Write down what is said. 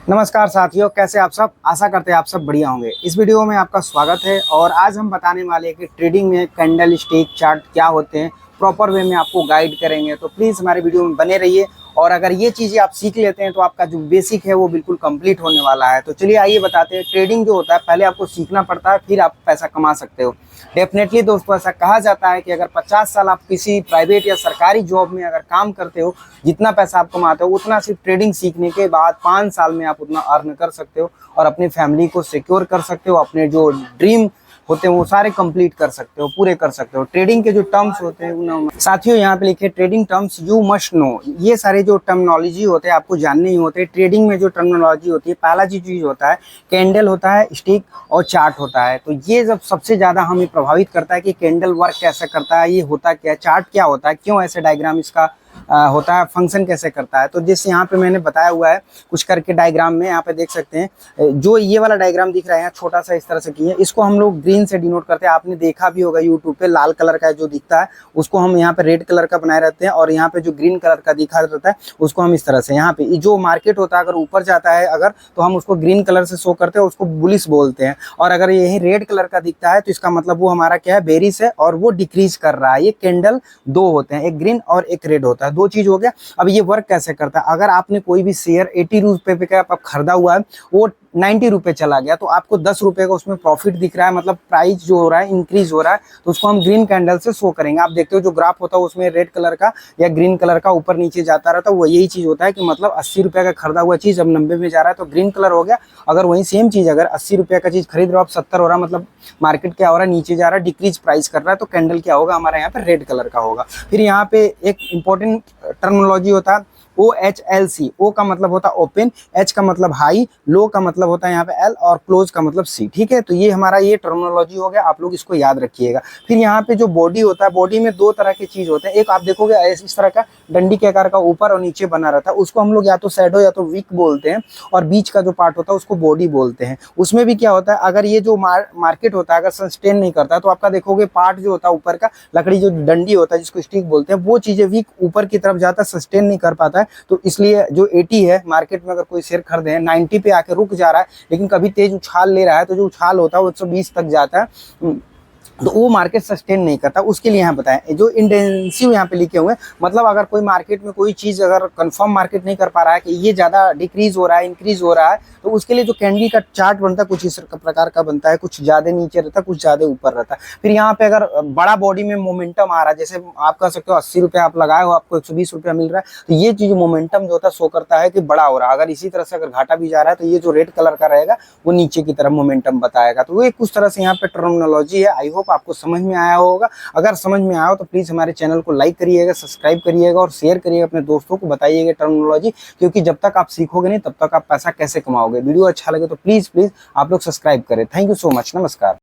नमस्कार साथियों, कैसे आप सब। आशा करते हैं आप सब बढ़िया होंगे। इस वीडियो में आपका स्वागत है और आज हम बताने वाले हैं कि ट्रेडिंग में कैंडल स्टिक चार्ट क्या होते हैं, प्रॉपर वे में आपको गाइड करेंगे। तो प्लीज़ हमारे वीडियो में बने रहिए और अगर ये चीज़ें आप सीख लेते हैं तो आपका जो बेसिक है वो बिल्कुल कंप्लीट होने वाला है। तो चलिए आइए बताते हैं। ट्रेडिंग जो होता है पहले आपको सीखना पड़ता है, फिर आप पैसा कमा सकते हो। डेफिनेटली दोस्तों, ऐसा कहा जाता है कि अगर 50 साल आप किसी प्राइवेट या सरकारी जॉब में अगर काम करते हो, जितना पैसा आप कमाते हो उतना सिर्फ ट्रेडिंग सीखने के बाद 5 साल में आप उतना अर्न कर सकते हो और अपनी फैमिली को सिक्योर कर सकते हो। अपने जो ड्रीम होते हैं वो सारे कंप्लीट कर सकते हो, पूरे कर सकते हो। ट्रेडिंग के जो टर्म्स होते हैं साथियों यहाँ पे लिखे trading terms you must know. ये सारे जो टर्मिनोलॉजी होते हैं आपको जानने ही होते हैं। ट्रेडिंग में जो टर्मिनोलॉजी होती है, पहला चीज होता है कैंडल होता है, स्टिक और चार्ट होता है। तो ये जब सबसे ज्यादा हमें प्रभावित करता है कि कैंडल वर्क कैसे करता है, ये होता क्या है, चार्ट क्या होता है, क्यों ऐसे डायग्राम इसका होता है, फंक्शन कैसे करता है। तो जैसे यहाँ पे मैंने बताया हुआ है कुछ करके डायग्राम में, यहाँ पे देख सकते हैं जो ये वाला डायग्राम दिख रहा है छोटा सा इस तरह से किया है, इसको हम लोग ग्रीन से डिनोट करते हैं। आपने देखा भी होगा यूट्यूब पे लाल कलर का जो दिखता है उसको हम यहाँ पे रेड कलर का बनाए रहते हैं और यहाँ पे जो ग्रीन कलर का दिखा रहता है उसको हम इस तरह से, यहाँ पे जो मार्केट होता है अगर ऊपर जाता है अगर तो हम उसको ग्रीन कलर से शो करते हैं, उसको बुलिश बोलते हैं। और अगर यही रेड कलर का दिखता है तो इसका मतलब वो हमारा क्या है, बेरिश है और वो डिक्रीज कर रहा है। ये कैंडल दो होते हैं, एक ग्रीन और एक रेड होता है, दो चीज हो गया। अब ये वर्क कैसे करता है, अगर आपने कोई भी शेयर 80 रुपए पे आप खरीदा हुआ है, वो 90 रुपए चला गया तो आपको 10 रुपए का उसमें प्रॉफिट दिख रहा है, मतलब प्राइस जो हो रहा है इंक्रीज हो रहा है, तो उसको हम ग्रीन कैंडल से शो करेंगे। आप देखते हो जो ग्राफ होता है उसमें रेड कलर का या ग्रीन कलर का ऊपर नीचे जाता रहता है, वो यही चीज होता है कि मतलब 80 रुपए का खरीदा हुआ चीज अब 90 में जा रहा है तो ग्रीन कलर हो गया। अगर वही सेम चीज अगर 80 रुपए का चीज खरीद रहे हो आप, 70 हो रहा है, मतलब मार्केट क्या हो रहा है, नीचे जा रहा है, डिक्रीज प्राइस कर रहा है, तो कैंडल क्या होगा हमारे यहाँ पे, रेड कलर का होगा। फिर यहाँ पे एक इंपॉर्टेंट टर्मिनोलॉजी होता है OHLC। ओ का मतलब होता है ओपन, एच का मतलब हाई, लो का मतलब होता है यहाँ पे एल और क्लोज का मतलब सी। ठीक है, तो ये हमारा ये टर्मिनोलॉजी हो गया, आप लोग इसको याद रखिएगा। फिर यहाँ पे जो बॉडी होता है, बॉडी में दो तरह की चीज होते हैं। एक आप देखोगे इस तरह का डंडी के आकार का ऊपर और नीचे बना रहता है, उसको हम लोग या तो शैडो या तो विक बोलते हैं, और बीच का जो पार्ट होता है उसको बॉडी बोलते हैं। उसमें भी क्या होता है, अगर ये जो मार्केट होता है अगर सस्टेन नहीं करता है तो आपका देखोगे पार्ट जो होता है ऊपर का लकड़ी जो डंडी होता है जिसको स्टिक बोलते हैं, वो चीजें वीक ऊपर की तरफ जाता है, सस्टेन नहीं कर पाता है। तो इसलिए जो 80 है मार्केट में अगर कोई शेयर खरीदे हैं 90 पे आके रुक जा रहा है लेकिन कभी तेज उछाल ले रहा है, तो जो उछाल होता है वो 120 तक जाता है, तो वो मार्केट सस्टेन नहीं करता। उसके लिए यहाँ बताएं जो इंटेंसिव यहाँ पे लिखे हुए हैं, मतलब अगर कोई मार्केट में कोई चीज अगर कंफर्म मार्केट नहीं कर पा रहा है कि ये ज्यादा डिक्रीज हो रहा है इंक्रीज हो रहा है, तो उसके लिए जो कैंडल का चार्ट बनता है कुछ इस प्रकार का बनता है, कुछ ज्यादा नीचे रहता है, कुछ ज्यादा ऊपर रहता है। फिर यहाँ पे अगर बड़ा बॉडी में मोमेंटम आ रहा है, जैसे आप कह सकते हो 80 रुपये आप लगाए हो, आपको 120 रुपया मिल रहा है, तो ये चीज मोमेंटम जो होता है शो करता है कि बड़ा हो रहा है। अगर इसी तरह से अगर घाटा भी जा रहा है तो ये जो रेड कलर का रहेगा वो नीचे की तरफ मोमेंटम बताएगा। तो वो एक कुछ तरह से यहाँ पे टर्मिनोलॉजी है। आई होप आपको समझ में आया होगा। अगर समझ में आया हो तो प्लीज हमारे चैनल को लाइक करिएगा, सब्सक्राइब करिएगा और शेयर करिएगा अपने दोस्तों को, बताइएगा टर्मिनोलॉजी, क्योंकि जब तक आप सीखोगे नहीं तब तक आप पैसा कैसे कमाओगे। वीडियो अच्छा लगे तो प्लीज आप लोग सब्सक्राइब करें। थैंक यू सो मच, नमस्कार।